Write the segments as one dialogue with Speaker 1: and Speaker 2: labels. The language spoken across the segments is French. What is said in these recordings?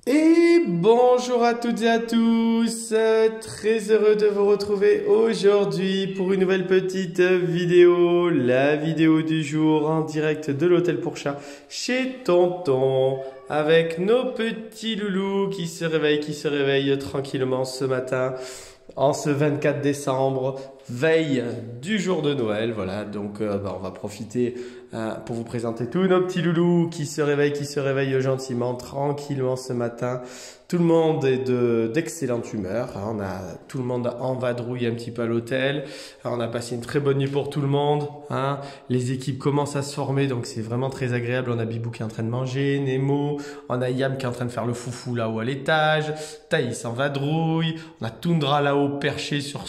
Speaker 1: Et bonjour à toutes et à tous, très heureux de vous retrouver aujourd'hui pour une nouvelle petite vidéo, la vidéo du jour en direct de l'hôtel pour chat chez Tonton, avec nos petits loulous qui se réveillent tranquillement ce matin. En ce 24 décembre, veille du jour de Noël, voilà, donc on va profiter pour vous présenter tous nos petits loulous qui se réveillent gentiment, tranquillement ce matin. Tout le monde est d'excellente humeur, hein, on a tout le monde en vadrouille un petit peu à l'hôtel, on a passé une très bonne nuit pour tout le monde, hein. Les équipes commencent à se former, donc c'est vraiment très agréable. On a Bibou qui est en train de manger, Nemo, on a Yam qui est en train de faire le foufou là-haut à l'étage, Thaïs en vadrouille, on a Tundra là-haut perché sur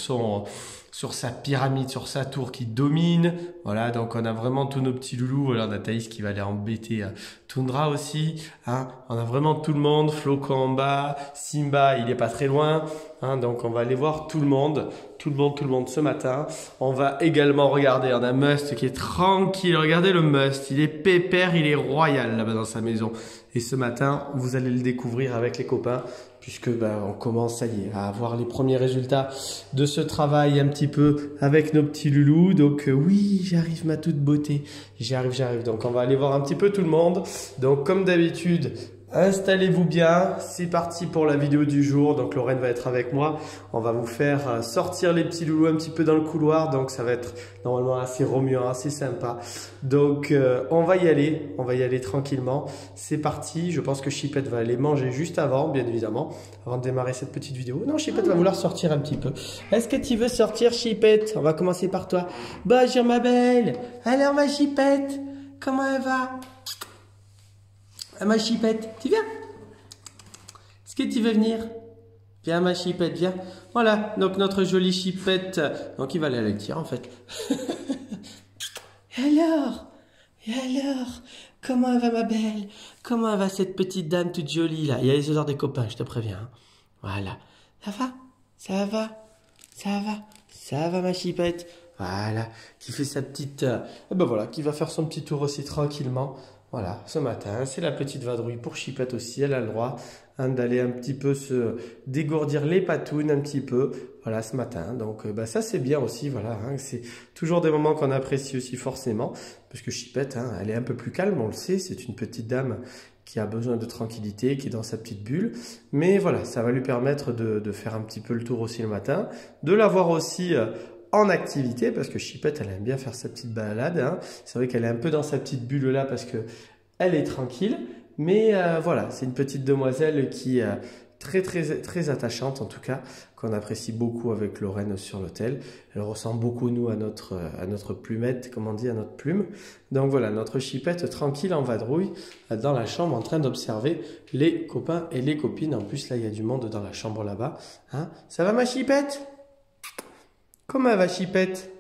Speaker 1: sa pyramide, sur sa tour qui domine. Voilà, donc on a vraiment tous nos petits loulous. Voilà, on a Thaïs qui va aller embêter Tundra aussi. Hein. On a vraiment tout le monde. Flocon en bas, Simba, il est pas très loin. Hein, donc on va aller voir tout le monde. Tout le monde ce matin. On va également regarder, on a Must qui est tranquille. Regardez le Must, il est pépère, il est royal là-bas dans sa maison. Et ce matin, vous allez le découvrir avec les copains, puisque on commence, ça y est, à avoir les premiers résultats de ce travail un petit peu avec nos petits loulous. Donc oui, j'arrive ma toute beauté, j'arrive. Donc on va aller voir un petit peu tout le monde. Donc comme d'habitude, installez-vous bien, c'est parti pour la vidéo du jour. Donc Lorraine va être avec moi, on va vous faire sortir les petits loulous un petit peu dans le couloir. Donc ça va être normalement assez remuant, assez sympa. Donc on va y aller tranquillement. C'est parti, je pense que Chipette va aller manger juste avant, bien évidemment, avant de démarrer cette petite vidéo. Non, Chipette va vouloir sortir un petit peu. Est-ce que tu veux sortir, Chipette? On va commencer par toi. Bonjour ma belle. Alors ma Chipette, comment elle va? Ma Chipette, tu viens? Est-ce que tu veux venir? Viens ma Chipette, viens. Voilà, donc notre jolie Chipette. Donc il va aller à la tire en fait. Et alors, comment elle va ma belle? Comment elle va cette petite dame toute jolie là? Il y a les odeurs des copains, je te préviens. Hein. Voilà. Ça va ma Chipette. Voilà, qui fait sa petite... voilà, qui va faire son petit tour aussi tranquillement. Voilà, ce matin, c'est la petite vadrouille pour Chipette aussi. Elle a le droit d'aller un petit peu se dégourdir les patounes un petit peu. Voilà, ce matin. Donc, ça, c'est bien aussi. Voilà, hein, c'est toujours des moments qu'on apprécie aussi forcément. Parce que Chipette, hein, elle est un peu plus calme, on le sait. C'est une petite dame qui a besoin de tranquillité, qui est dans sa petite bulle. Mais voilà, ça va lui permettre de faire un petit peu le tour aussi le matin. De l'avoir aussi... en activité, parce que Chipette, elle aime bien faire sa petite balade. Hein. C'est vrai qu'elle est un peu dans sa petite bulle là, parce que elle est tranquille. Mais voilà, c'est une petite demoiselle qui est très attachante, en tout cas, qu'on apprécie beaucoup avec Lorraine sur l'hôtel. Elle ressemble beaucoup, nous, à notre plumette, comme on dit, à notre plume. Donc voilà, notre Chipette tranquille en vadrouille, dans la chambre, en train d'observer les copains et les copines. En plus, là, il y a du monde dans la chambre là-bas. Hein. Ça va, ma Chipette? Comment elle va, Chipette?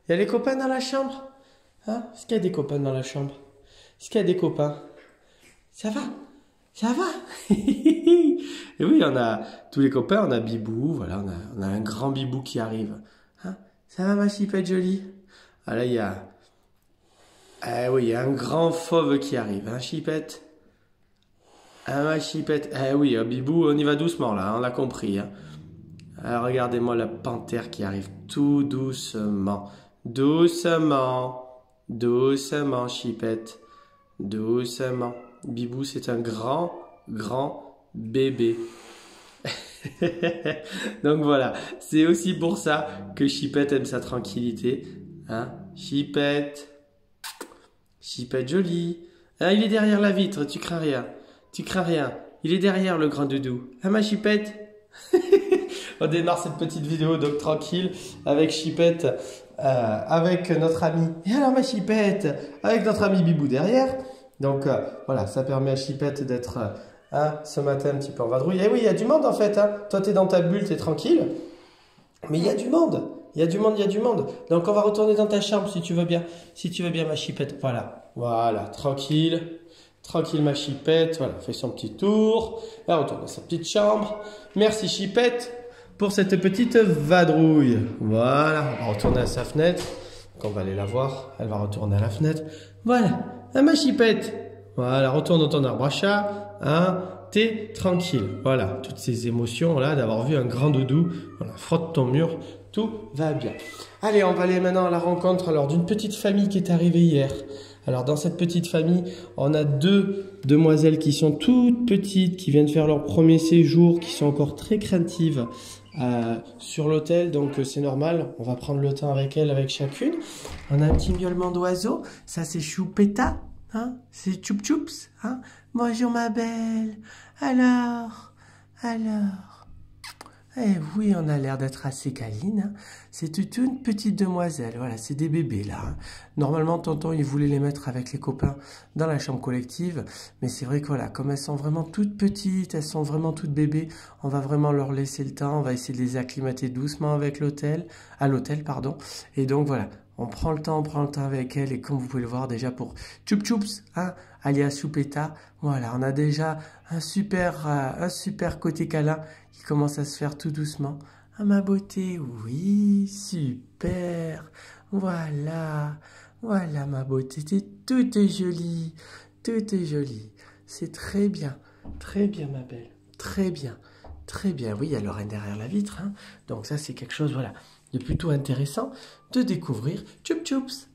Speaker 1: Il y a les copains dans la chambre? Hein? Est-ce qu'il y a des copains dans la chambre? Est-ce qu'il y a des copains? Ça va? Et oui, on a tous les copains, on a Bibou, voilà, on a un grand Bibou qui arrive. Hein? Ça va, ma Chipette jolie? Ah là, il y a... oui, il y a un grand fauve qui arrive, hein, Chipette? Ah, ma Chipette. Oui, Bibou, on y va doucement, là, on l'a compris, hein. Alors, regardez-moi la panthère qui arrive tout doucement. Doucement, Chipette. Doucement. Bibou, c'est un grand bébé. Donc voilà, c'est aussi pour ça que Chipette aime sa tranquillité. Hein? Chipette jolie. Ah, il est derrière la vitre, tu crains rien. Il est derrière le grand doudou. Ah, ma Chipette. On démarre cette petite vidéo donc tranquille avec Chipette, avec notre ami. Et alors ma Chipette, avec notre ami Bibou derrière. Donc voilà, ça permet à Chipette d'être ce matin un petit peu en vadrouille. Et oui, il y a du monde en fait. Hein. Toi, tu es dans ta bulle, tu es tranquille. Mais il y a du monde. Donc on va retourner dans ta chambre si tu veux bien. Si tu veux bien ma Chipette. Voilà, tranquille ma Chipette. Voilà, fait son petit tour. Elle retourne dans sa petite chambre. Merci Chipette pour cette petite vadrouille. Voilà, on va retourner à sa fenêtre. Donc on va aller la voir. Elle va retourner à la fenêtre. Voilà, ma Chipette. Voilà, retourne dans ton arbre à chat. hein, t'es tranquille. Voilà, toutes ces émotions-là d'avoir vu un grand doudou. Voilà, frotte ton mur, tout va bien. Allez, on va aller maintenant à la rencontre alors d'une petite famille qui est arrivée hier. Alors dans cette petite famille, on a deux demoiselles qui sont toutes petites, qui viennent faire leur premier séjour, qui sont encore très craintives sur l'hôtel, donc c'est normal, on va prendre le temps avec elles, avec chacune. On a un petit miaulement d'oiseau, ça c'est Choupetta, hein, c'est Choup Choups, hein. Bonjour ma belle, alors, eh oui, on a l'air d'être assez câline, hein. C'est toute une petite demoiselle, voilà, c'est des bébés là, hein. Normalement, tonton, il voulait les mettre avec les copains dans la chambre collective, mais c'est vrai que voilà, comme elles sont vraiment toutes petites, elles sont vraiment toutes bébés, on va vraiment leur laisser le temps, on va essayer de les acclimater doucement avec à l'hôtel, pardon, et donc voilà. On prend le temps avec elles, et comme vous pouvez le voir déjà pour Choup Choups, hein, alias Choupetta, voilà, on a déjà un super côté câlin qui commence à se faire tout doucement. Ah ma beauté, oui, super, voilà ma beauté, tout est joli, c'est très bien ma belle, très bien, oui, il y a Lorraine derrière la vitre, hein, donc ça c'est quelque chose, voilà, de plutôt intéressant de découvrir. Choup Choups,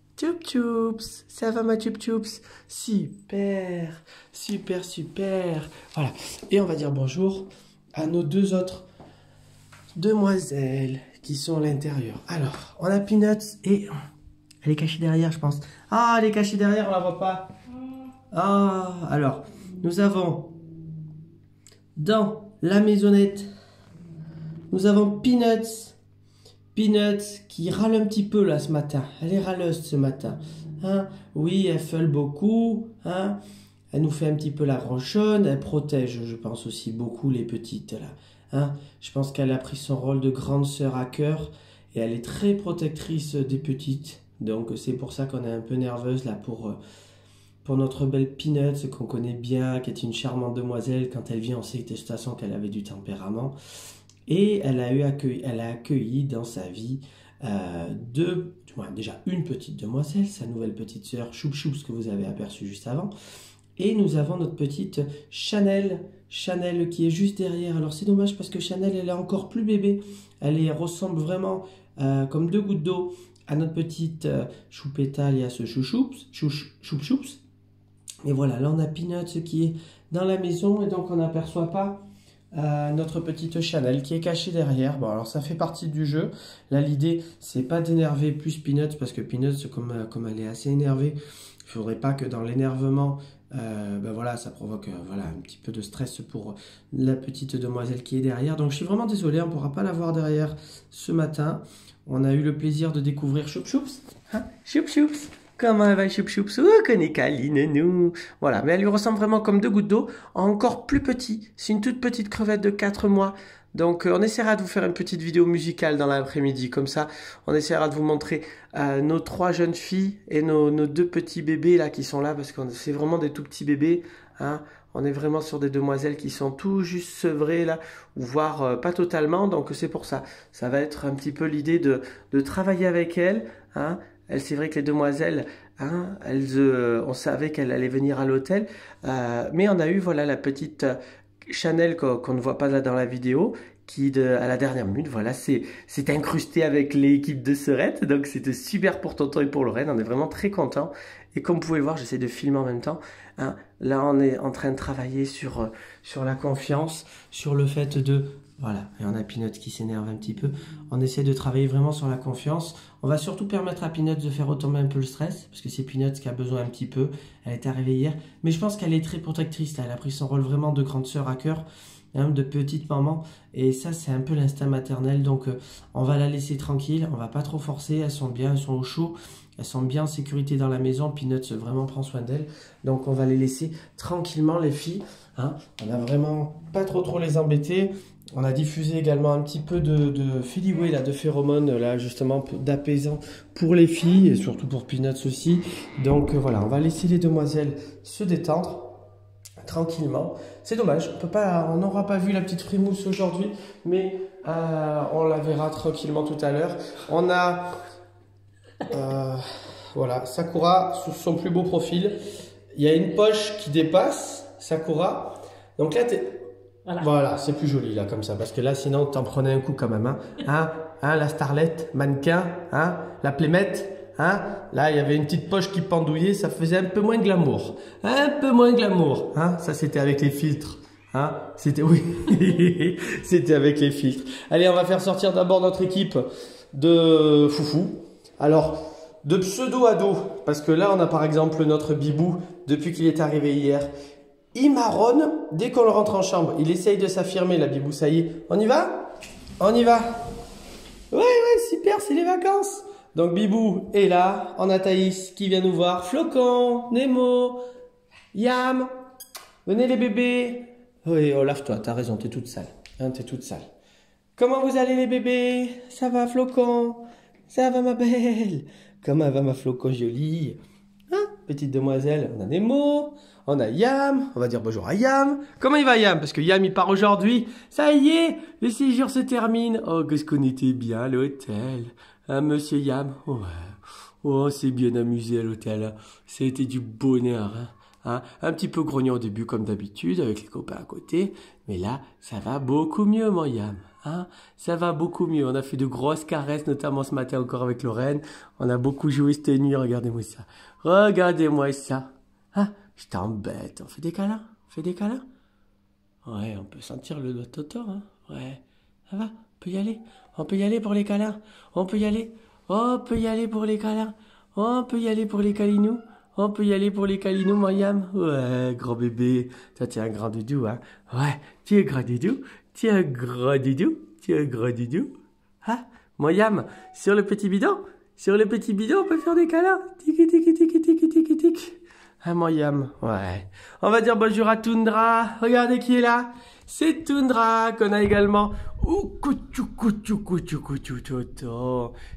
Speaker 1: ça va ma Choup Choups? Super, voilà, et on va dire bonjour à nos deux autres demoiselles qui sont à l'intérieur. Alors, on a Peanuts et elle est cachée derrière, je pense. Ah, elle est cachée derrière, on la voit pas. Ah, alors, nous avons dans la maisonnette, nous avons Peanuts qui râle un petit peu là ce matin. Elle est râleuse ce matin. Hein? Oui, elle feule beaucoup. Hein? Elle nous fait un petit peu la ronchonne. Elle protège, je pense aussi, beaucoup les petites là. Hein? Je pense qu'elle a pris son rôle de grande sœur à cœur. Et elle est très protectrice des petites. Donc c'est pour ça qu'on est un peu nerveuse là pour notre belle Peanuts qu'on connaît bien, qui est une charmante demoiselle. Quand elle vient, on sait de toute façon qu'elle avait du tempérament. Et elle a accueilli dans sa vie déjà une petite demoiselle, sa nouvelle petite sœur Choup Choups que vous avez aperçue juste avant. Et nous avons notre petite Chanel qui est juste derrière. Alors c'est dommage parce que Chanel, elle est encore plus bébé. Elle ressemble vraiment comme deux gouttes d'eau à notre petite Choupetta alias Choup Choups. Et voilà, là on a Peanuts qui est dans la maison et donc on n'aperçoit pas notre petite Chanel qui est cachée derrière. Bon, alors ça fait partie du jeu. Là, l'idée, c'est pas d'énerver plus Peanuts parce que Peanuts, comme elle est assez énervée, il faudrait pas que dans l'énervement, ben voilà, ça provoque voilà, un petit peu de stress pour la petite demoiselle qui est derrière. Donc, je suis vraiment désolé, on pourra pas la voir derrière ce matin. On a eu le plaisir de découvrir Choup Choups. Hein? Choup Choups. Comment elle va, Choup Choups? Oh, qu'on est câline, nous. Voilà, mais elle lui ressemble vraiment comme deux gouttes d'eau, encore plus petit. C'est une toute petite crevette de 4 mois. Donc, on essaiera de vous faire une petite vidéo musicale dans l'après-midi. Comme ça, on essaiera de vous montrer nos 3 jeunes filles et nos 2 petits bébés là qui sont là, parce que c'est vraiment des tout petits bébés. Hein. On est vraiment sur des demoiselles qui sont tout juste sevrées là, ou voire pas totalement. Donc, c'est pour ça. Ça va être un petit peu l'idée de travailler avec elles. Hein. C'est vrai que les demoiselles, hein, on savait qu'elle allait venir à l'hôtel, mais on a eu voilà la petite Chanel qu'on ne voit pas là dans la vidéo, qui à la dernière minute, voilà, c'est incrusté avec l'équipe de Serette, donc c'était super pour Tonton et pour Lorraine, on est vraiment très contents. Et comme vous pouvez voir, j'essaie de filmer en même temps. Hein, là, on est en train de travailler sur la confiance, sur le fait de... Voilà, et on a Peanuts qui s'énerve un petit peu. On essaie de travailler vraiment sur la confiance. On va surtout permettre à Peanuts de faire retomber un peu le stress, parce que c'est Peanuts qui a besoin un petit peu. Elle est arrivée hier, mais je pense qu'elle est très protectrice là. Elle a pris son rôle vraiment de grande sœur à cœur, hein, de petite maman. Et ça, c'est un peu l'instinct maternel. Donc, on va la laisser tranquille. On va pas trop forcer. Elles sont bien, elles sont au chaud. Elles sont bien en sécurité dans la maison. Peanuts vraiment prend soin d'elles. Donc, on va les laisser tranquillement, les filles. Hein. On n'a vraiment pas trop les embêter. On a diffusé également un petit peu de Feliway, là, de phéromones, là, justement, d'apaisant pour les filles et surtout pour Peanuts aussi. Donc, voilà, on va laisser les demoiselles se détendre tranquillement. C'est dommage, on n'aura pas vu la petite frimousse aujourd'hui, mais on la verra tranquillement tout à l'heure. On a, voilà, Sakura sous son plus beau profil. Il y a une poche qui dépasse, Sakura. Donc là,
Speaker 2: Voilà.
Speaker 1: voilà, c'est plus joli là comme ça, parce que là sinon t'en prenais un coup quand même. La starlette, mannequin, la plémette, là il y avait une petite poche qui pendouillait, ça faisait un peu moins de glamour. Un peu moins de glamour. Ça c'était avec les filtres. C'était oui, c'était avec les filtres. Allez, on va faire sortir d'abord notre équipe de foufou. Alors, de pseudo-ado, parce que là on a par exemple notre Bibou, depuis qu'il est arrivé hier. Il marronne dès qu'on le rentre en chambre. Il essaye de s'affirmer, la Bibou, ça y est. On y va? On y va. Ouais, super, c'est les vacances. Donc Bibou est là. On a Thaïs qui vient nous voir. Flocon, Nemo, Yam. Venez les bébés. Oui, oh, lave-toi, t'as raison, t'es toute sale. T'es toute sale. Comment vous allez les bébés? Ça va, Flocon? Ça va, ma belle? Comment va ma Flocon jolie? Petite demoiselle, on a Nemo, on a Yam, on va dire bonjour à Yam. Comment il va Yam? Parce que Yam il part aujourd'hui. Ça y est, le séjour se termine. Oh, qu'est-ce qu'on était bien à l'hôtel. Monsieur Yam? Ouais. Oh, on s'est bien amusé à l'hôtel. Ça a été du bonheur. Un petit peu grognon au début comme d'habitude avec les copains à côté. Mais là, ça va beaucoup mieux mon Yam. Ça va beaucoup mieux. On a fait de grosses caresses, notamment ce matin encore avec Lorraine. On a beaucoup joué cette nuit. Regardez-moi ça. Regardez-moi ça. Je t'embête. On fait des câlins? On fait des câlins? Ouais, on peut sentir le toto, Ouais. Ça va? On peut y aller? On peut y aller pour les câlins? On peut y aller? On peut y aller pour les câlins? On peut y aller pour les câlinous? On peut y aller pour les câlinous, Mariam? Ouais, grand bébé. Toi, tu es un grand doudou, Ouais, tu es un grand doudou. Tu es un grand doudou. Tu es un grand doudou. Mariam, sur le petit bidon? Sur le petit bidon, on peut faire des câlins. Tiki, tiki, tiki, tiki, tiki, tiki. Moyam, ouais. On va dire bonjour à Tundra. Regardez qui est là. C'est Tundra qu'on a également.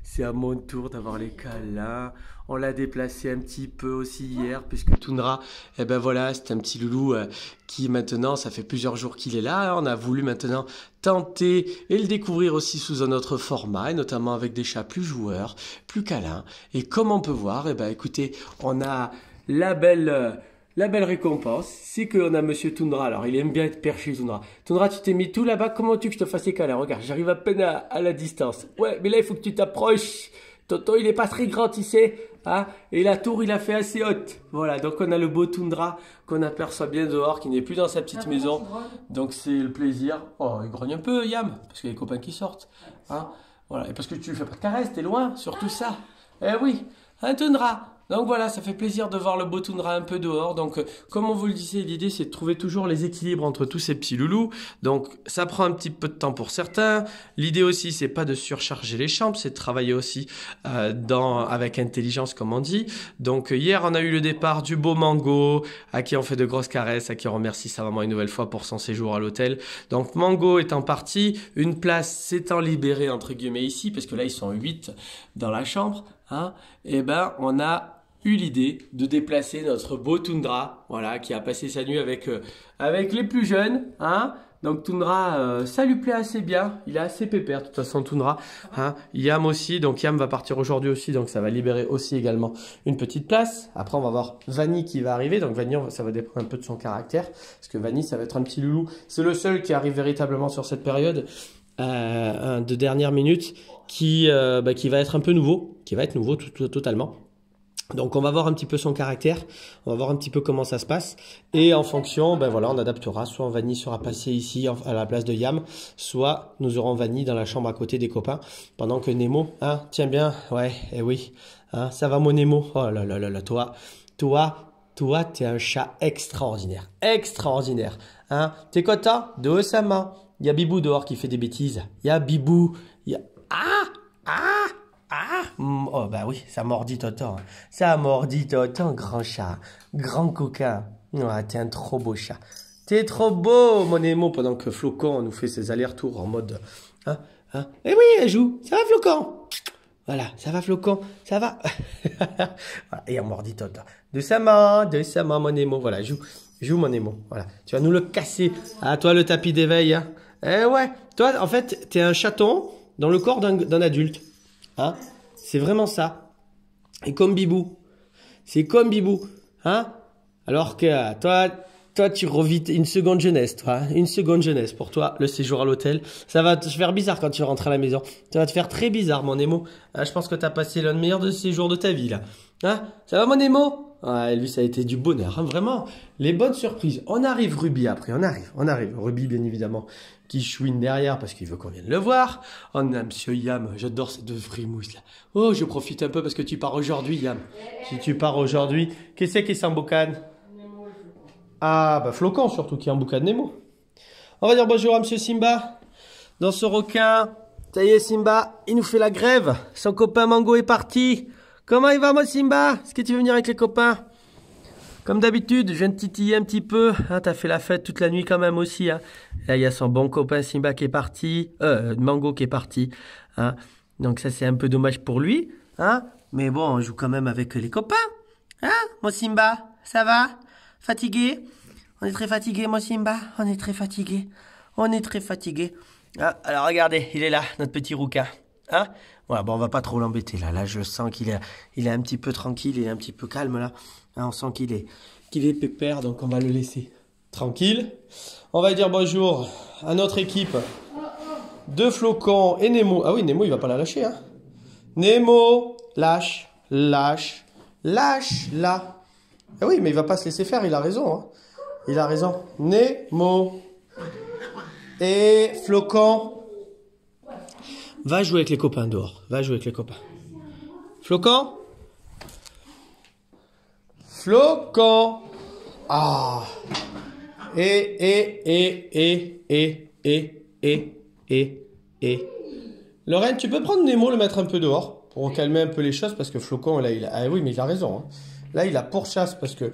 Speaker 1: C'est à mon tour d'avoir les câlins. On l'a déplacé un petit peu aussi hier puisque Tundra, ben voilà, c'est un petit loulou qui maintenant, ça fait plusieurs jours qu'il est là. On a voulu maintenant tenter et le découvrir aussi sous un autre format, et notamment avec des chats plus joueurs, plus câlins. Et comme on peut voir, écoutez, on a la belle récompense, c'est qu'on a Monsieur Tundra. Alors, il aime bien être perché, Tundra. Tundra, tu t'es mis tout là-bas. Comment tu veux que je te fasse les câlins? Regarde, j'arrive à peine à la distance. Ouais, mais là, il faut que tu t'approches. Toto, il est pas très grand, tu sais. Et la tour, il a fait assez haute. Voilà, donc on a le beau Tundra qu'on aperçoit bien dehors, qui n'est plus dans sa petite maison. Donc, c'est le plaisir. Oh, il grogne un peu, Yam, parce qu'il y a les copains qui sortent. Voilà, et parce que tu ne fais pas de caresses, t'es loin, surtout ça. Eh oui, un Tundra. Donc voilà, ça fait plaisir de voir le beau Tundra un peu dehors. Donc comme on vous le disait, l'idée c'est de trouver toujours les équilibres entre tous ces petits loulous. Donc ça prend un petit peu de temps pour certains. L'idée aussi c'est pas de surcharger les chambres, c'est de travailler aussi avec intelligence comme on dit. Donc hier on a eu le départ du beau Mango, à qui on fait de grosses caresses, à qui on remercie sa maman une nouvelle fois pour son séjour à l'hôtel. Donc Mango étant parti, une place s'étant libérée entre guillemets ici, parce que là ils sont 8 dans la chambre. Et on a eu l'idée de déplacer notre beau Tundra, voilà, qui a passé sa nuit avec les plus jeunes, Donc Tundra, ça lui plaît assez bien, il est assez pépère de toute façon Tundra, Yam aussi, donc Yam va partir aujourd'hui aussi, donc ça va libérer aussi également une petite place. Après on va voir Vanny qui va arriver, donc Vanny ça va dépendre un peu de son caractère, parce que Vanny ça va être un petit loulou, c'est le seul qui arrive véritablement sur cette période de dernière minute qui va être un peu nouveau, totalement. Donc on va voir un petit peu son caractère, on va voir un petit peu comment ça se passe et en fonction, on adaptera, soit Vanny sera passé ici à la place de Yam, soit nous aurons Vanny dans la chambre à côté des copains pendant que Nemo, tiens bien, ouais, oui, ça va mon Nemo, oh là là là là, toi t'es un chat extraordinaire, t'es content? De haut sa main, il y a Bibou dehors qui fait des bêtises, il y a Bibou, il y a, oh bah oui, ça mordit Toton. Ça mordit Toton, grand chat, grand coquin. T'es un trop beau chat. T'es trop beau, mon Nemo, pendant que Flocon nous fait ses allers-retours en mode... Eh oui, elle joue. Ça va, Flocon? Voilà, ça va, Flocon? Ça va? Voilà, et on mordit Toton. Doucement, mon Nemo. Voilà, joue, mon Nemo. Voilà, tu vas nous le casser. À toi, le tapis d'éveil. Eh ouais, toi, en fait, t'es un chaton dans le corps d'un adulte. C'est vraiment ça. Et comme Bibou. C'est comme Bibou. Alors que toi, toi, tu revis une seconde jeunesse, toi. Hein. Une seconde jeunesse. Pour toi, le séjour à l'hôtel, ça va te faire bizarre quand tu rentres à la maison. Ça va te faire très bizarre, mon Nemo. Ah, je pense que tu as passé l'un des meilleurs de séjours de ta vie, là. Hein? Ça va, mon Nemo? Ouais, lui, ça a été du bonheur, hein, vraiment. Les bonnes surprises. On arrive, Ruby, après. On arrive. Ruby, bien évidemment, qui chouine derrière parce qu'il veut qu'on vienne le voir. On a Monsieur Yam. J'adore ces deux frimouses, là. Oh, je profite un peu parce que tu pars aujourd'hui, Yam. Si tu pars aujourd'hui, qu'est-ce qui s'emboucane? Ah, bah Flocon surtout qui est en boucan de Nemo. On va dire bonjour à Monsieur Simba. Dans ce requin. Ça y est, Simba, il nous fait la grève. Son copain Mango est parti. Comment il va, mon Simba? Est-ce que tu veux venir avec les copains? Comme d'habitude, je viens de titiller un petit peu. Hein, t'as fait la fête toute la nuit quand même aussi. Hein. Là, il y a son bon copain Simba qui est parti. Mango qui est parti. Hein. Donc ça, c'est un peu dommage pour lui. Hein. Mais bon, on joue quand même avec les copains. Hein, mon Simba? Ça va? Fatigué? On est très fatigué, mon Simba. On est très fatigué. Ah, alors regardez, il est là, notre petit rouquin. Hein? Voilà, bon, on va pas trop l'embêter là. Là, je sens qu'il est un petit peu tranquille, il est un petit peu calme là. Hein, on sent qu'il est pépère, donc on va le laisser tranquille. On va dire bonjour à notre équipe de Flocon et Nemo. Ah oui, Nemo, il va pas la lâcher. Hein? Nemo, lâche, là. Ah oui, mais il va pas se laisser faire, il a raison. Hein. Il a raison. Nemo et Flocon. Va jouer avec les copains dehors. Va jouer avec les copains. Flocon? Flocon. Ah. Lorraine, tu peux prendre Nemo, le mettre un peu dehors pour calmer un peu les choses parce que Flocon, là, ah oui, mais il a raison. Hein. Là, il a pourchasse parce que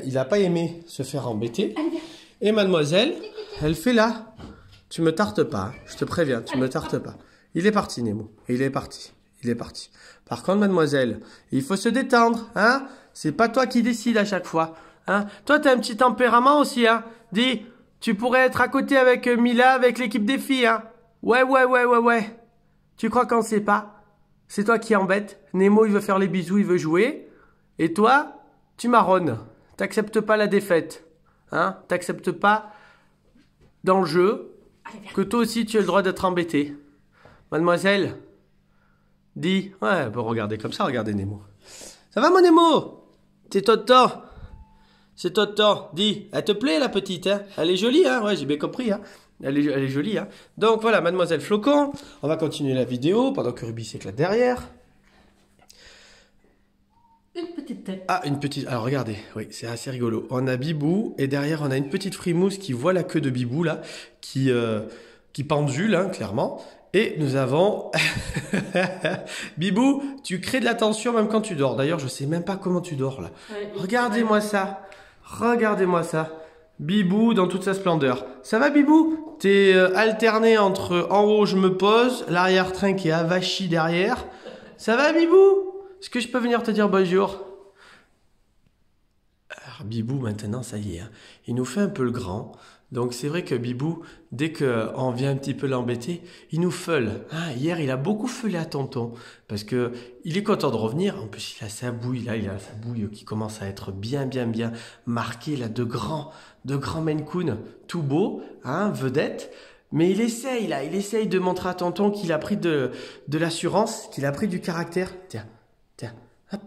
Speaker 1: il n'a pas aimé se faire embêter. Et mademoiselle, elle fait là. Tu me tartes pas, hein. Je te préviens, tu me tartes pas. Il est parti, Nemo. Il est parti. Par contre, mademoiselle, il faut se détendre, hein. C'est pas toi qui décides à chaque fois, hein. Toi, t'as un petit tempérament aussi, hein. Dis, tu pourrais être à côté avec Mila, avec l'équipe des filles, hein. Ouais. Tu crois qu'on sait pas? C'est toi qui embête. Nemo, il veut faire les bisous, il veut jouer. Et toi, tu marronnes. T'acceptes pas la défaite, hein. T'acceptes pas dans le jeu que toi aussi tu as le droit d'être embêté. Mademoiselle, dis. Ouais, bon, regardez comme ça, regardez Nemo. Ça va, mon Nemo? C'est Toto. Dis, elle te plaît, la petite, hein? Elle est jolie, hein? Ouais, j'ai bien compris, hein? Elle est jolie, hein? Donc voilà, mademoiselle Flocon. On va continuer la vidéo pendant que Ruby s'éclate derrière.
Speaker 2: Une petite tête.
Speaker 1: Ah, une petite. Alors regardez, oui, c'est assez rigolo. On a Bibou et derrière on a une petite frimousse qui voit la queue de Bibou là, qui pendule, hein, clairement. Et nous avons Bibou, tu crées de la tension même quand tu dors. D'ailleurs, je sais même pas comment tu dors là. Ouais, regardez-moi ça. Bibou dans toute sa splendeur. Ça va, Bibou? T'es alterné entre en haut je me pose, l'arrière-train qui est avachi derrière. Ça va, Bibou? Est-ce que je peux venir te dire bonjour? Alors, Bibou, maintenant, ça y est, hein, il nous fait un peu le grand. Donc, c'est vrai que Bibou, dès qu'on vient un petit peu l'embêter, il nous feule. Hein, hier, il a beaucoup feulé à tonton. Parce que il est content de revenir. En plus, il a sa bouille, là. Il a sa bouille qui commence à être bien marquée, là, de grands Maine Coon, tout beau, hein, vedette. Mais il essaye de montrer à tonton qu'il a pris de l'assurance, qu'il a pris du caractère. Tiens, hop.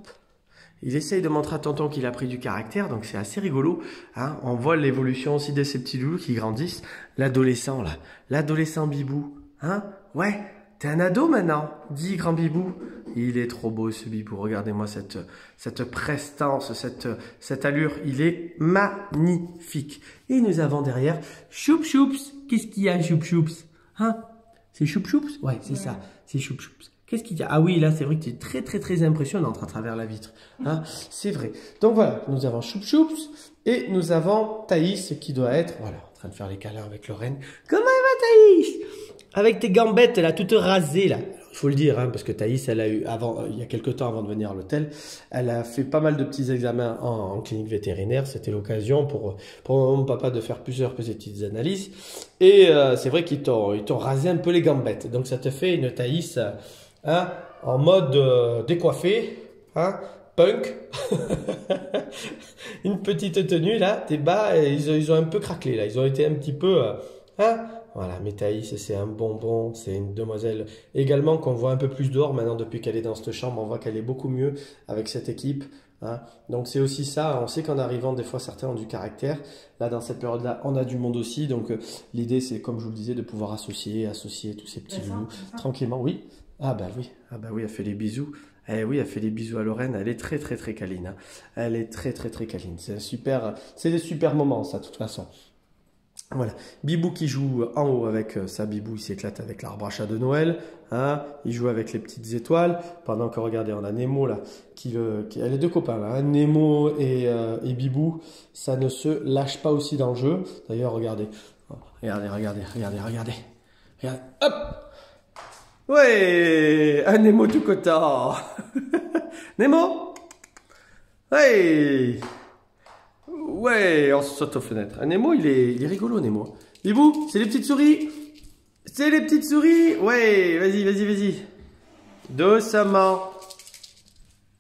Speaker 1: Il essaye de montrer à tonton qu'il a pris du caractère, donc c'est assez rigolo. Hein. On voit l'évolution aussi de ces petits loulous qui grandissent. L'adolescent, là. L'adolescent Bibou. Hein? Ouais, t'es un ado maintenant, dis grand Bibou. Il est trop beau ce Bibou, regardez-moi cette prestance, cette allure. Il est magnifique. Et nous avons derrière Choup Choups. Qu'est-ce qu'il y a, Choup Choups? Hein? C'est Choup Choups? Ouais, c'est ça, c'est Choup Choups. Qu'est-ce qu'il y a? Ah oui, là, c'est vrai que tu es très impressionnante à travers la vitre. Hein, c'est vrai. Donc voilà, nous avons Choup Choups et nous avons Thaïs qui doit être, voilà, en train de faire les câlins avec Lorraine. Comment elle va, Thaïs? Avec tes gambettes, là, toutes rasées, là. Il faut le dire, hein, parce que Thaïs, elle a eu, il y a quelques temps avant de venir à l'hôtel, elle a fait pas mal de petits examens en clinique vétérinaire. C'était l'occasion pour mon papa de faire plusieurs petites analyses. Et c'est vrai qu'ils t'ont rasé un peu les gambettes. Donc ça te fait une Thaïs... Hein, en mode décoiffé, hein, punk. une petite tenue là, tes bas, ils ont un peu craquelé là, ils ont été un petit peu, hein? Voilà, Métaïs, c'est un bonbon, c'est une demoiselle également qu'on voit un peu plus dehors maintenant depuis qu'elle est dans cette chambre, on voit qu'elle est beaucoup mieux avec cette équipe. Hein. Donc c'est aussi ça, on sait qu'en arrivant, des fois certains ont du caractère. Là, dans cette période-là, on a du monde aussi. Donc l'idée, c'est comme je vous le disais, de pouvoir associer tous ces petits loulous tranquillement. Oui, ah bah oui, elle fait les bisous. Eh oui, elle fait les bisous à Lorraine, elle est très très très câline. Hein. Elle est très très très câline. C'est des super moments ça, de toute façon. Voilà, Bibou qui joue en haut avec sa Bibou, il s'éclate avec l'arbre à chat de Noël, hein, il joue avec les petites étoiles, pendant que regardez, on a Nemo là, elle a les deux copains là, hein, Nemo et Bibou, ça ne se lâche pas aussi dans le jeu, d'ailleurs regardez, regardez, hop, ouais, un Nemo tout content, Nemo, ouais. Ouais, on saute aux fenêtres. Nemo, il est rigolo, Nemo. Bibou, c'est les petites souris. C'est les petites souris. Ouais, vas-y. Doucement.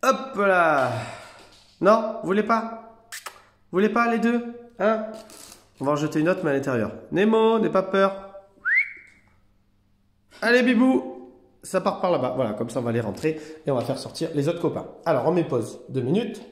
Speaker 1: Hop là. Non, vous voulez pas? Vous voulez pas les deux? Hein? On va en jeter une autre, mais à l'intérieur. Nemo, n'aie pas peur. Allez, Bibou. Ça part par là-bas. Voilà, comme ça, on va les rentrer et on va faire sortir les autres copains. Alors, on met pause 2 minutes.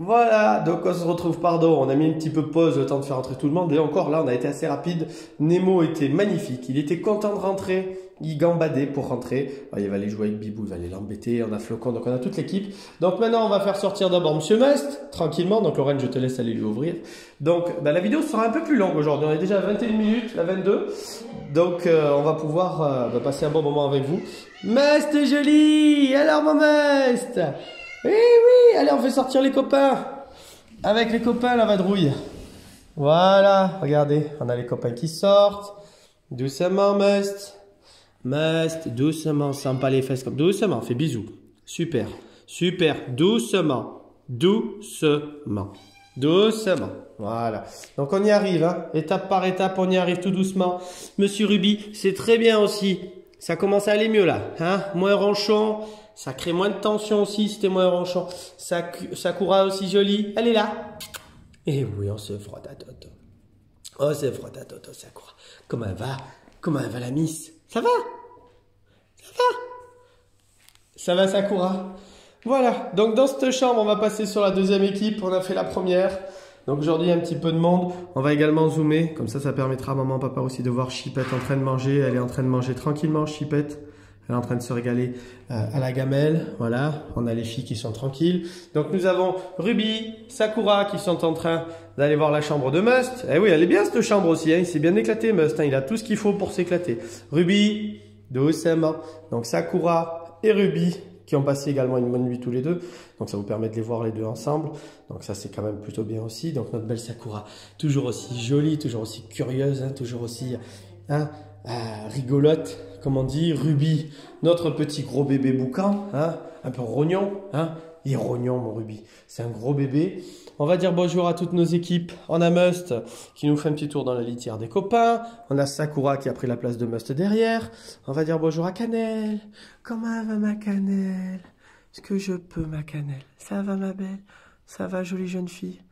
Speaker 1: Voilà, donc on se retrouve, pardon, on a mis un petit peu pause le temps de faire rentrer tout le monde et encore là on a été assez rapide. Nemo était magnifique, il était content de rentrer, il gambadait pour rentrer. Alors, il va aller jouer avec Bibou, il va aller l'embêter, on a Flocon, donc on a toute l'équipe. Donc maintenant on va faire sortir d'abord Monsieur Must, tranquillement, donc Lorraine je te laisse aller lui ouvrir. Donc la vidéo sera un peu plus longue aujourd'hui, on est déjà à 21 minutes, la 22. Donc on va pouvoir passer un bon moment avec vous. Must est joli, alors mon Must. Oui, allez, on fait sortir les copains. Avec les copains, la vadrouille. Voilà, regardez, on a les copains qui sortent. Doucement, Must, doucement, sens pas les fesses comme... Doucement, fais bisous. Super, doucement. Voilà. Donc on y arrive, hein. Étape par étape, on y arrive tout doucement. Monsieur Ruby, c'est très bien aussi. Ça commence à aller mieux là, hein. Moins ronchon. Ça crée moins de tension aussi, c'était moins ronchon. Sakura aussi jolie, elle est là. Et oui, on se frotte à toto. On se frotte à toto, Sakura. Comment elle va la miss? Ça va? Ça va, Sakura? Voilà, donc dans cette chambre, on va passer sur la deuxième équipe. On a fait la première. Donc aujourd'hui, il y a un petit peu de monde. On va également zoomer. Comme ça permettra à maman, papa aussi de voir Chipette en train de manger. Elle est en train de manger tranquillement, Chipette. Elle est en train de se régaler à la gamelle. Voilà, on a les filles qui sont tranquilles. Donc nous avons Ruby, Sakura qui sont en train d'aller voir la chambre de Must. Eh oui, elle est bien cette chambre aussi. Hein. Il s'est bien éclaté, Must. Hein. Il a tout ce qu'il faut pour s'éclater. Ruby, doucement. Donc Sakura et Ruby qui ont passé également une bonne nuit tous les deux. Donc ça vous permet de les voir les deux ensemble. Donc ça c'est quand même plutôt bien aussi. Donc notre belle Sakura, toujours aussi jolie, toujours aussi curieuse, hein, toujours aussi rigolote. Comme on dit, Ruby, notre petit gros bébé boucan, hein, un peu rognon, hein, il est rognon mon Ruby, c'est un gros bébé. On va dire bonjour à toutes nos équipes. On a Must qui nous fait un petit tour dans la litière des copains. On a Sakura qui a pris la place de Must derrière. On va dire bonjour à Cannelle. Comment va ma Cannelle? Est-ce que je peux ma Cannelle? Ça va ma belle? Ça va jolie jeune fille?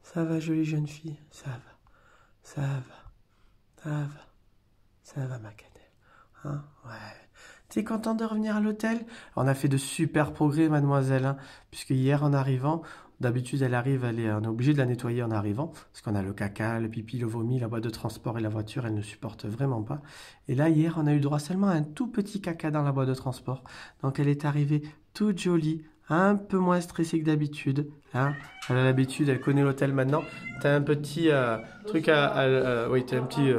Speaker 1: Ça va jolie jeune fille? Ça va ma Cannelle? Hein, ouais. T'es content de revenir à l'hôtel? On a fait de super progrès, mademoiselle, hein, puisque hier en arrivant, d'habitude elle arrive, on est obligé de la nettoyer en arrivant, parce qu'on a le caca, le pipi, le vomi, la boîte de transport et la voiture, elle ne supporte vraiment pas. Et là, hier, on a eu droit seulement à un tout petit caca dans la boîte de transport. Donc elle est arrivée toute jolie, un peu moins stressée que d'habitude. Hein. Elle a l'habitude, elle connaît l'hôtel maintenant. T'as un petit truc oui, t'as un petit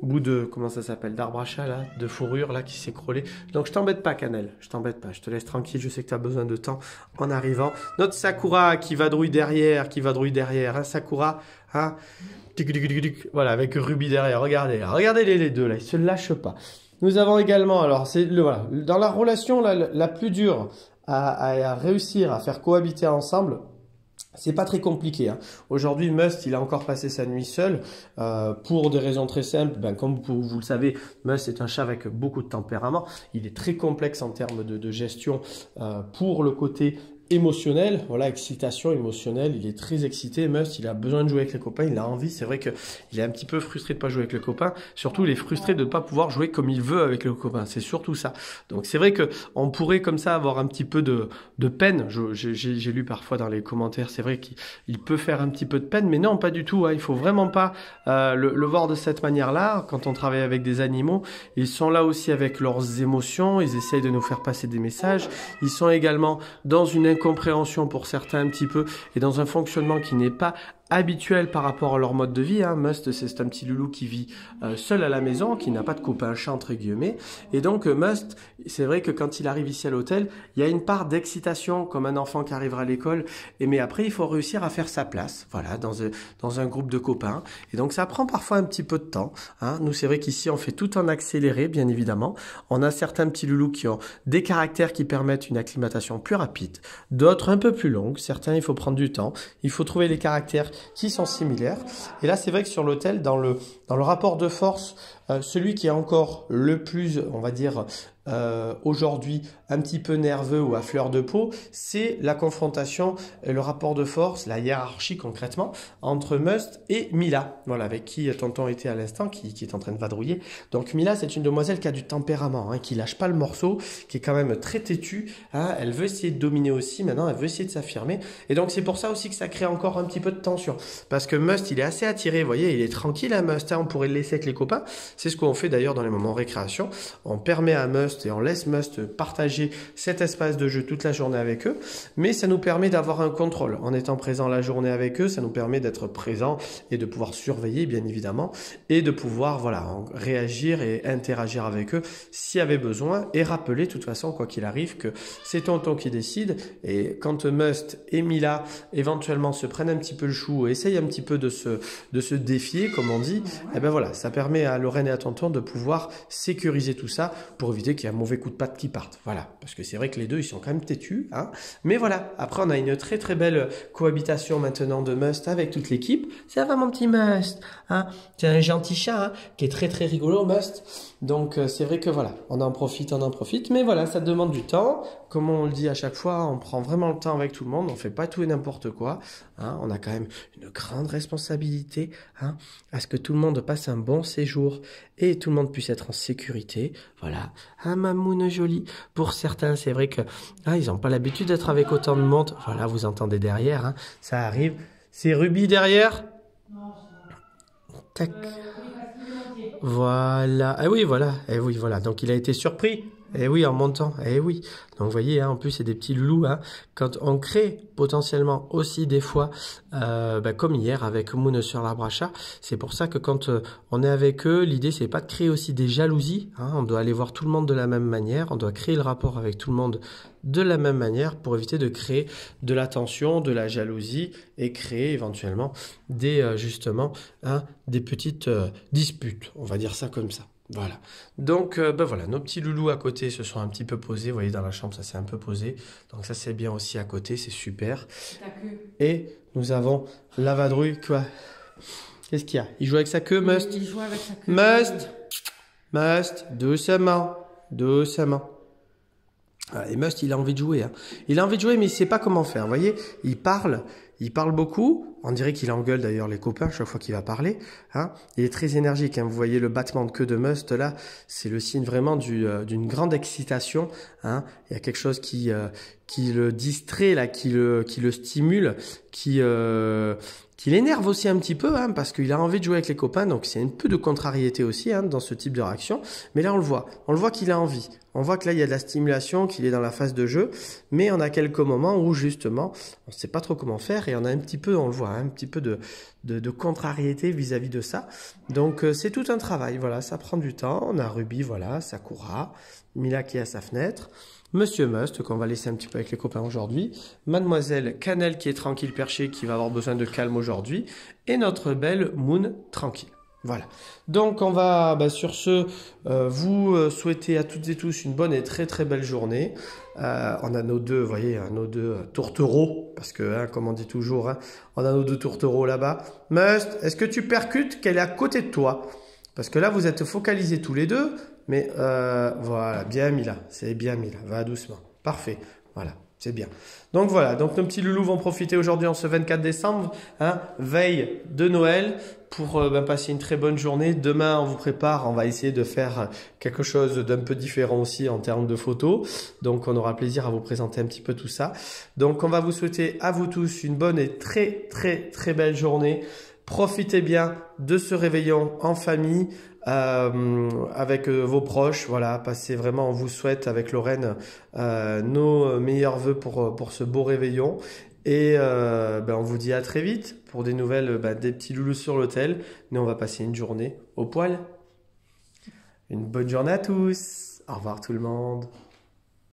Speaker 1: bout de, comment ça s'appelle, d'arbre à chat, là, de fourrure, là, qui s'est écroulé. Donc, je t'embête pas, Cannelle. Je t'embête pas. Je te laisse tranquille. Je sais que tu as besoin de temps en arrivant. Notre Sakura qui vadrouille derrière, hein, Sakura, hein. Voilà, avec Ruby derrière. Regardez, là. Regardez les deux, là. Ils se lâchent pas. Nous avons également, alors, voilà, dans la relation la plus dure à réussir à faire cohabiter ensemble, c'est pas très compliqué. Hein. Aujourd'hui, Must, il a encore passé sa nuit seul pour des raisons très simples. Ben, comme vous le savez, Must est un chat avec beaucoup de tempérament. Il est très complexe en termes de gestion pour le côté émotionnel, voilà, excitation émotionnelle, il est très excité, Must, il a besoin de jouer avec les copains, il a envie, c'est vrai qu'il est un petit peu frustré de pas jouer avec les copains, surtout il est frustré de ne pas pouvoir jouer comme il veut avec les copains, c'est surtout ça. Donc c'est vrai que on pourrait comme ça avoir un petit peu de peine, j'ai lu parfois dans les commentaires, c'est vrai qu'il peut faire un petit peu de peine, mais non, pas du tout, hein, il faut vraiment pas le voir de cette manière-là. Quand on travaille avec des animaux, ils sont là aussi avec leurs émotions, ils essayent de nous faire passer des messages, ils sont également dans une incompréhension pour certains un petit peu et dans un fonctionnement qui n'est pas habituel par rapport à leur mode de vie. Hein. Must, c'est un petit loulou qui vit seul à la maison, qui n'a pas de copain chat entre guillemets. Et donc Must, c'est vrai que quand il arrive ici à l'hôtel, il y a une part d'excitation comme un enfant qui arrivera à l'école. Mais après, il faut réussir à faire sa place, voilà, dans un groupe de copains. Et donc ça prend parfois un petit peu de temps. Hein. Nous, c'est vrai qu'ici, on fait tout en accéléré, bien évidemment. On a certains petits loulous qui ont des caractères qui permettent une acclimatation plus rapide, d'autres un peu plus longue. Certains, il faut prendre du temps. Il faut trouver les caractères qui sont similaires. Et là, c'est vrai que sur l'hôtel, dans le rapport de force, celui qui est encore le plus, on va dire, aujourd'hui un petit peu nerveux ou à fleur de peau, c'est la confrontation, le rapport de force, la hiérarchie concrètement, entre Must et Mila, voilà, avec qui tonton était à l'instant, qui est en train de vadrouiller. Donc Mila, c'est une demoiselle qui a du tempérament, hein, qui lâche pas le morceau, qui est quand même très têtue, hein, elle veut essayer de dominer aussi, maintenant elle veut essayer de s'affirmer, et donc c'est pour ça aussi que ça crée encore un petit peu de tension, parce que Must, il est assez attiré, vous voyez, il est tranquille à Must, hein, on pourrait le laisser avec les copains, c'est ce qu'on fait d'ailleurs dans les moments récréation, on permet à Must et on laisse Must partager cet espace de jeu toute la journée avec eux, mais ça nous permet d'avoir un contrôle. En étant présent la journée avec eux, ça nous permet d'être présent et de pouvoir surveiller bien évidemment et de pouvoir voilà, réagir et interagir avec eux s'il y avait besoin et rappeler de toute façon quoi qu'il arrive que c'est tonton qui décide et quand Must et Mila éventuellement se prennent un petit peu le chou et essayent un petit peu de se défier comme on dit, et ben voilà, ça permet à Lorraine et à tonton de pouvoir sécuriser tout ça pour éviter qu'il y ait un mauvais coup de patte qui parte. Voilà, parce que c'est vrai que les deux, ils sont quand même têtus. Hein. Mais voilà, après, on a une très très belle cohabitation maintenant de Must avec toute l'équipe. Ça va mon petit Must. Hein. C'est un gentil chat hein, qui est très très rigolo, Must. Donc c'est vrai que voilà, on en profite. Mais voilà, ça demande du temps. Comme on le dit à chaque fois, on prend vraiment le temps avec tout le monde. On fait pas tout et n'importe quoi. Hein. On a quand même une grande responsabilité hein, à ce que tout le monde passe un bon séjour et tout le monde puisse être en sécurité. Voilà. Ah, mamoune jolie. Pour certains, c'est vrai que ils n'ont pas l'habitude d'être avec autant de monde. Voilà, vous entendez derrière. Hein, ça arrive. C'est Ruby derrière. Tac. Voilà. Eh oui, voilà. Eh oui, voilà. Donc, il a été surpris. Eh oui, en montant. Eh oui. Donc, vous voyez, hein, en plus, c'est des petits loulous. Hein. Quand on crée potentiellement aussi des fois, comme hier avec Moon sur l'arbre à chat, c'est pour ça que quand on est avec eux, l'idée, c'est pas de créer aussi des jalousies. Hein. On doit aller voir tout le monde de la même manière. On doit créer le rapport avec tout le monde de la même manière pour éviter de créer de la tension, de la jalousie et créer éventuellement des, justement, hein, des petites disputes. On va dire ça comme ça. Voilà. Donc, voilà, nos petits loulous à côté se sont un petit peu posés. Vous voyez, dans la chambre, ça s'est un peu posé. Donc, ça, c'est bien aussi à côté. C'est super. Et nous avons la vadrouille. Quoi? Qu'est-ce qu'il y a? Il joue avec sa queue, Must?
Speaker 2: Il joue avec sa queue.
Speaker 1: Must, doucement. Doucement. Et Must, il a envie de jouer. Hein. Il a envie de jouer, mais il ne sait pas comment faire. Vous voyez, il parle beaucoup. On dirait qu'il engueule d'ailleurs les copains chaque fois qu'il va parler. Hein. Il est très énergique. Hein. Vous voyez le battement de queue de Must là, c'est le signe vraiment d'une grande excitation. Hein. Il y a quelque chose qui le distrait là, qui le stimule, qui l'énerve aussi un petit peu, hein, parce qu'il a envie de jouer avec les copains, donc c'est un peu de contrariété aussi hein, dans ce type de réaction. Mais là, on le voit qu'il a envie. On voit que là, il y a de la stimulation, qu'il est dans la phase de jeu, mais on a quelques moments où justement, on ne sait pas trop comment faire et on a un petit peu, on le voit, hein, un petit peu de contrariété vis-à-vis de ça. Donc, c'est tout un travail, voilà, ça prend du temps. On a Ruby, voilà, Sakura, Mila qui est à sa fenêtre. Monsieur Must, qu'on va laisser un petit peu avec les copains aujourd'hui. Mademoiselle Cannelle qui est tranquille perchée, qui va avoir besoin de calme aujourd'hui. Et notre belle Moon tranquille. Voilà. Donc on va, sur ce, vous souhaiter à toutes et tous une bonne et très très belle journée. On a nos deux, vous voyez, nos deux tourtereaux, parce que, hein, comme on dit toujours, hein, on a nos deux tourtereaux là-bas. Must, est-ce que tu percutes qu'elle est à côté de toi? Parce que là, vous êtes focalisés tous les deux. Mais voilà, bien Mila, c'est bien Mila, va doucement. Parfait, voilà. C'est bien. Donc voilà, donc nos petits loulous vont profiter aujourd'hui en ce 24 décembre, hein, veille de Noël, pour passer une très bonne journée. Demain, on vous prépare, on va essayer de faire quelque chose d'un peu différent aussi en termes de photos. Donc on aura plaisir à vous présenter un petit peu tout ça. Donc on va vous souhaiter à vous tous une bonne et très très très belle journée. Profitez bien de ce réveillon en famille, avec vos proches. Voilà, passez vraiment, on vous souhaite avec Lorraine nos meilleurs vœux pour ce beau réveillon. Et on vous dit à très vite pour des nouvelles des petits loulous sur l'hôtel. Nous, on va passer une journée au poil. Une bonne journée à tous. Au revoir tout le monde.